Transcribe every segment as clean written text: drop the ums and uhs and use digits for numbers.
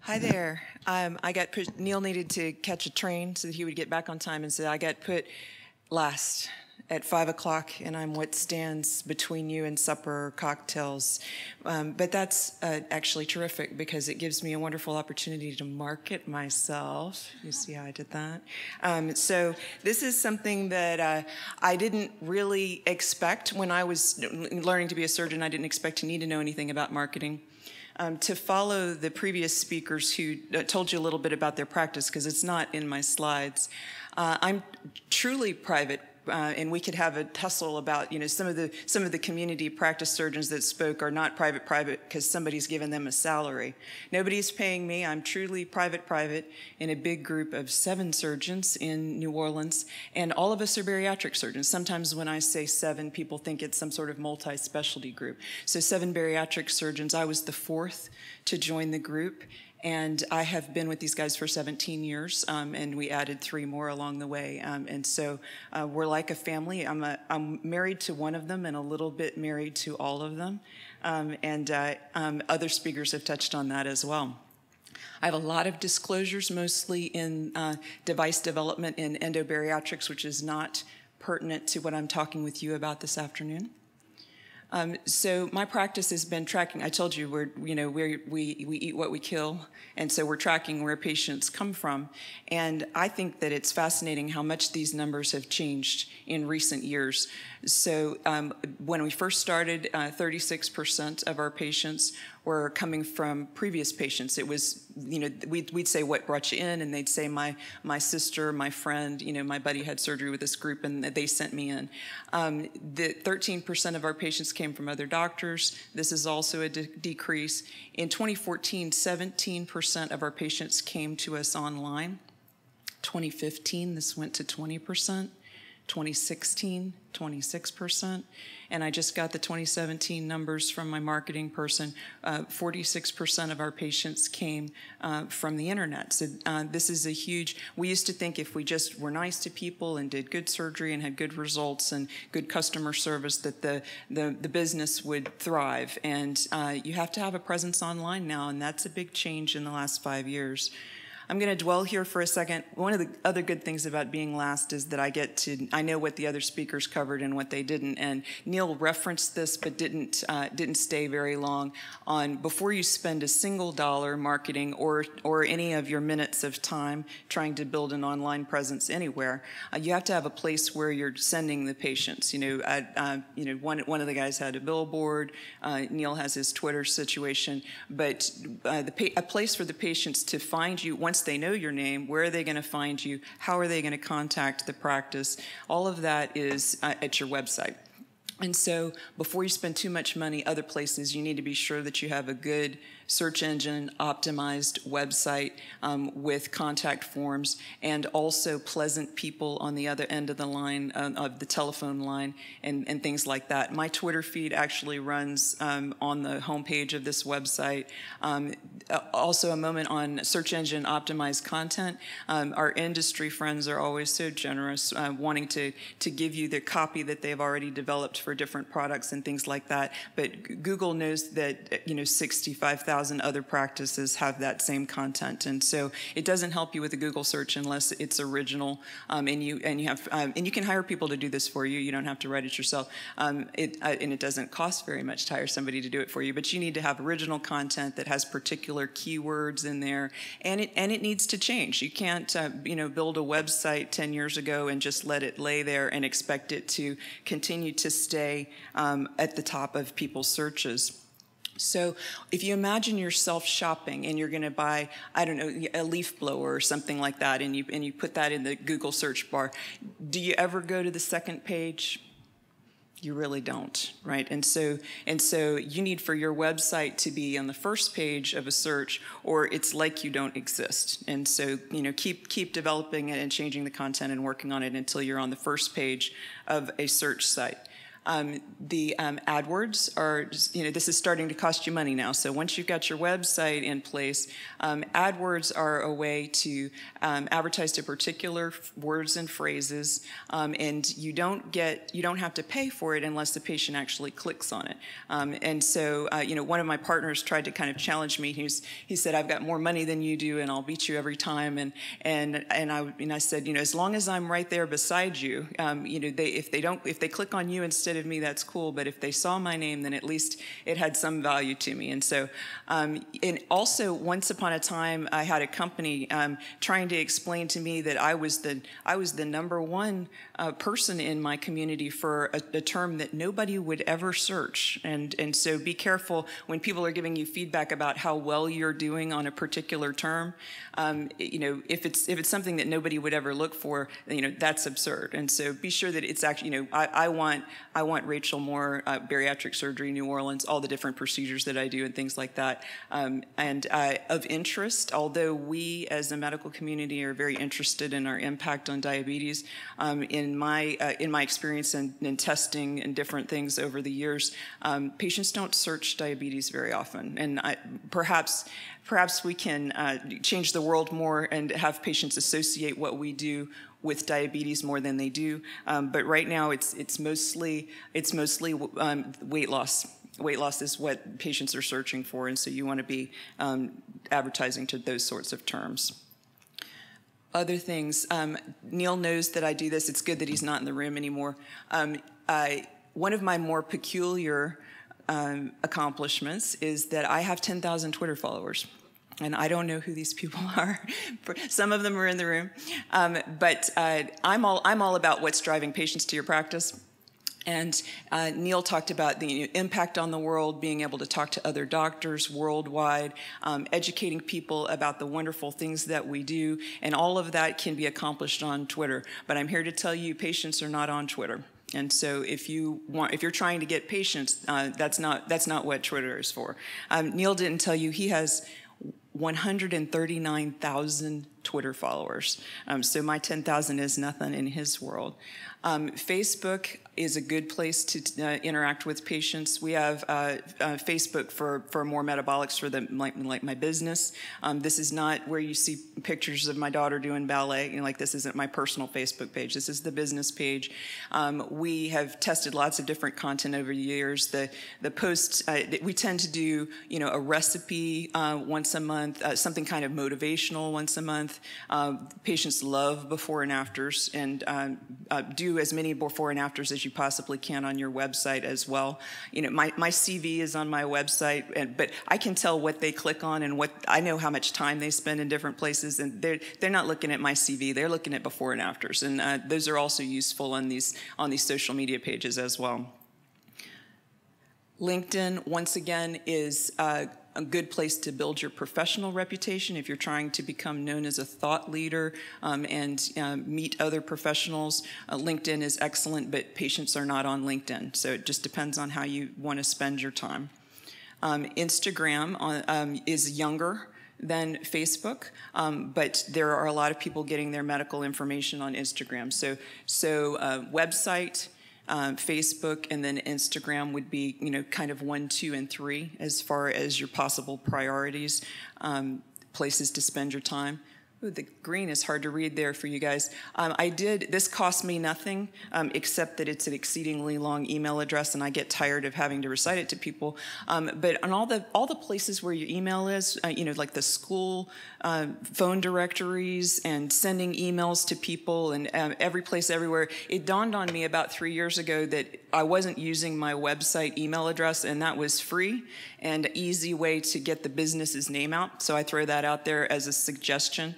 Hi there. Neil needed to catch a train so that he would get back on time, and so I got put last at 5 o'clock, and I'm what stands between you and supper or cocktails. But that's actually terrific because it gives me a wonderful opportunity to market myself. You see how I did that? So this is something that I didn't really expect when I was learning to be a surgeon. I didn't expect to need to know anything about marketing. To follow the previous speakers who told you a little bit about their practice, because it's not in my slides. I'm truly private, and we could have a tussle about, some of the community practice surgeons that spoke are not private because somebody's given them a salary. Nobody's paying me. I'm truly private in a big group of 7 surgeons in New Orleans, and all of us are bariatric surgeons. Sometimes when I say 7, people think it's some sort of multi-specialty group. So 7 bariatric surgeons. I was the 4th to join the group. And I have been with these guys for 17 years, and we added 3 more along the way. And so we're like a family. I'm married to one of them and a little bit married to all of them. Other speakers have touched on that as well. I have a lot of disclosures, mostly in device development in endobariatrics, which is not pertinent to what I'm talking with you about this afternoon. So my practice has been tracking. I told you we eat what we kill, and so we're tracking where patients come from. And I think that it's fascinating how much these numbers have changed in recent years. So when we first started, 36% of our patients were coming from previous patients. It was, we'd say, what brought you in? And they'd say, my sister, my friend, my buddy had surgery with this group and they sent me in. The 13% of our patients came from other doctors. This is also a decrease. In 2014, 17% of our patients came to us online. 2015, this went to 20%. 2016, 26%. And I just got the 2017 numbers from my marketing person. 46% of our patients came from the internet. So this is a huge, we used to think if we just were nice to people and did good surgery and had good results and good customer service that the business would thrive. And you have to have a presence online now, and that's a big change in the last 5 years. I'm going to dwell here for a second. One of the other good things about being last is that I know what the other speakers covered and what they didn't. And Neil referenced this, but didn't stay very long on before you spend a single dollar marketing or any of your minutes of time trying to build an online presence anywhere. You have to have a place where you're sending the patients. One of the guys had a billboard. Neil has his Twitter situation, but a place for the patients to find you once they know your name. Where are they going to find you? How are they going to contact the practice? All of that is at your website. And so before you spend too much money other places, you need to be sure that you have a good search engine optimized website with contact forms and also pleasant people on the other end of the line, of the telephone line, and things like that. My Twitter feed actually runs on the homepage of this website. Also a moment on search engine optimized content. Our industry friends are always so generous, wanting to give you the copy that they've already developed for different products and things like that. But Google knows that 65,000 other practices have that same content, and so it doesn't help you with a Google search unless it's original. And you can hire people to do this for you. You don't have to write it yourself. And it doesn't cost very much to hire somebody to do it for you. But you need to have original content that has particular keywords in there, and it needs to change. You can't build a website 10 years ago and just let it lay there and expect it to continue to stay at the top of people's searches. So if you imagine yourself shopping and you're going to buy, I don't know, a leaf blower or something like that, and you put that in the Google search bar, do you ever go to the second page? You really don't, right? And so you need for your website to be on the first page of a search, or it's like you don't exist. And so keep developing it and changing the content and working on it until you're on the first page of a search site. The AdWords are, this is starting to cost you money now. So once you've got your website in place, AdWords are a way to advertise to particular words and phrases, and you don't have to pay for it unless the patient actually clicks on it. And so, one of my partners tried to kind of challenge me. He said, "I've got more money than you do, and I'll beat you every time." And I said, as long as I'm right there beside you, if they click on you instead of me, that's cool. But if they saw my name, then at least it had some value to me. And so, and also once upon a time, I had a company trying to explain to me that I was the #1 person in my community for a term that nobody would ever search. And so be careful when people are giving you feedback about how well you're doing on a particular term. If it's something that nobody would ever look for, that's absurd. And so be sure that it's actually, I want Rachel Moore, bariatric surgery, New Orleans, all the different procedures that I do and things like that. And of interest, although we as a medical community are very interested in our impact on diabetes, in my experience in testing and different things over the years, patients don't search diabetes very often. And perhaps we can change the world more and have patients associate what we do with diabetes more than they do. But right now, it's mostly weight loss. Weight loss is what patients are searching for, and so you want to be advertising to those sorts of terms. Other things, Neil knows that I do this. It's good that he's not in the room anymore. One of my more peculiar accomplishments is that I have 10,000 Twitter followers. And I don't know who these people are. Some of them are in the room. But I'm all about what's driving patients to your practice. And Neil talked about the impact on the world, being able to talk to other doctors worldwide, educating people about the wonderful things that we do, and all of that can be accomplished on Twitter. But I'm here to tell you, patients are not on Twitter. And so if you're trying to get patients, that's not what Twitter is for. Neil didn't tell you he has 139,000 Twitter followers. So my 10,000 is nothing in his world. Facebook is a good place to interact with patients. We have Facebook for more metabolics for like my business. This is not where you see pictures of my daughter doing ballet. This isn't my personal Facebook page. This is the business page. We have tested lots of different content over the years. The posts, we tend to do a recipe once a month, something kind of motivational once a month. Patients love before and afters, and do as many before and afters as you possibly can on your website as well. My CV is on my website, but I can tell what they click on and I know how much time they spend in different places, and they're not looking at my CV, they're looking at before and afters, and those are also useful on these social media pages as well. LinkedIn, once again, is a good place to build your professional reputation if you're trying to become known as a thought leader and meet other professionals. LinkedIn is excellent, but patients are not on LinkedIn, so it just depends on how you want to spend your time. Instagram is younger than Facebook, but there are a lot of people getting their medical information on Instagram. So website, Facebook, and then Instagram would be, kind of 1, 2, and 3 as far as your possible priorities, places to spend your time. Ooh, the green is hard to read there for you guys. This cost me nothing except that it's an exceedingly long email address, and I get tired of having to recite it to people. But on all the places where your email is, like the school phone directories and sending emails to people and every place everywhere, it dawned on me about 3 years ago that I wasn't using my website email address, and that was free and an easy way to get the business's name out. So I throw that out there as a suggestion.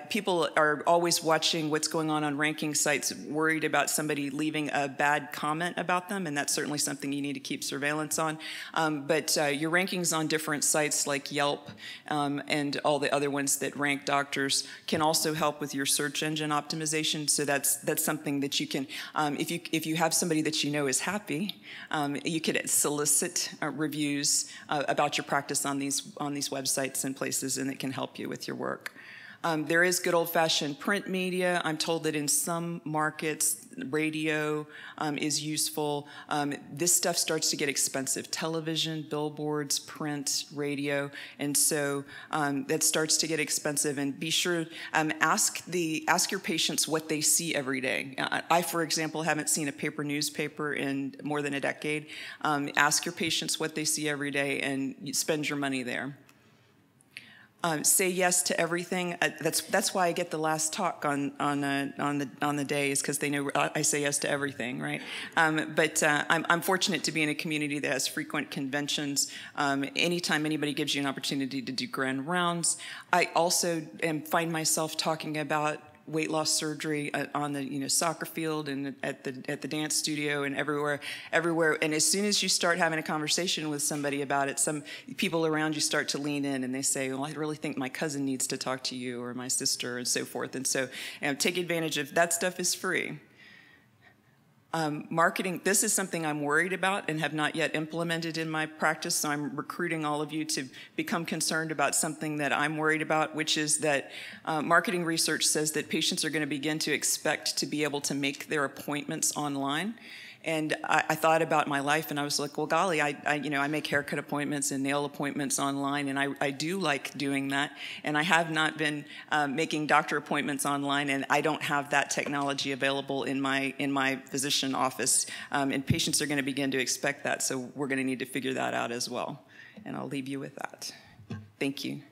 People are always watching what's going on ranking sites, worried about somebody leaving a bad comment about them, and that's certainly something you need to keep surveillance on. But your rankings on different sites like Yelp and all the other ones that rank doctors can also help with your search engine optimization. So that's something that you can, if you have somebody that you know is happy, you could solicit reviews about your practice on these websites and places, and it can help you with your work. There is good old-fashioned print media. I'm told that in some markets, radio is useful. This stuff starts to get expensive. Television, billboards, print, radio, and so that starts to get expensive. And be sure, ask your patients what they see every day. I, for example, haven't seen a paper newspaper in more than a decade. Ask your patients what they see every day and spend your money there. Say yes to everything. That's why I get the last talk on the day, is because they know I say yes to everything, right? But I'm fortunate to be in a community that has frequent conventions. Anytime anybody gives you an opportunity to do grand rounds, I also find myself talking about weight loss surgery on the soccer field and at the dance studio and everywhere. And as soon as you start having a conversation with somebody about it, some people around you start to lean in and they say, "Well, I really think my cousin needs to talk to you, or my sister," and so forth. And so take advantage of that. Stuff is free. Marketing, this is something I'm worried about and have not yet implemented in my practice, so I'm recruiting all of you to become concerned about something that I'm worried about, which is that marketing research says that patients are going to begin to expect to be able to make their appointments online. And I thought about my life, and I was like, well, golly, I make haircut appointments and nail appointments online, and I do like doing that. And I have not been making doctor appointments online, and I don't have that technology available in my physician office. And patients are going to begin to expect that, so we're going to need to figure that out as well. And I'll leave you with that. Thank you.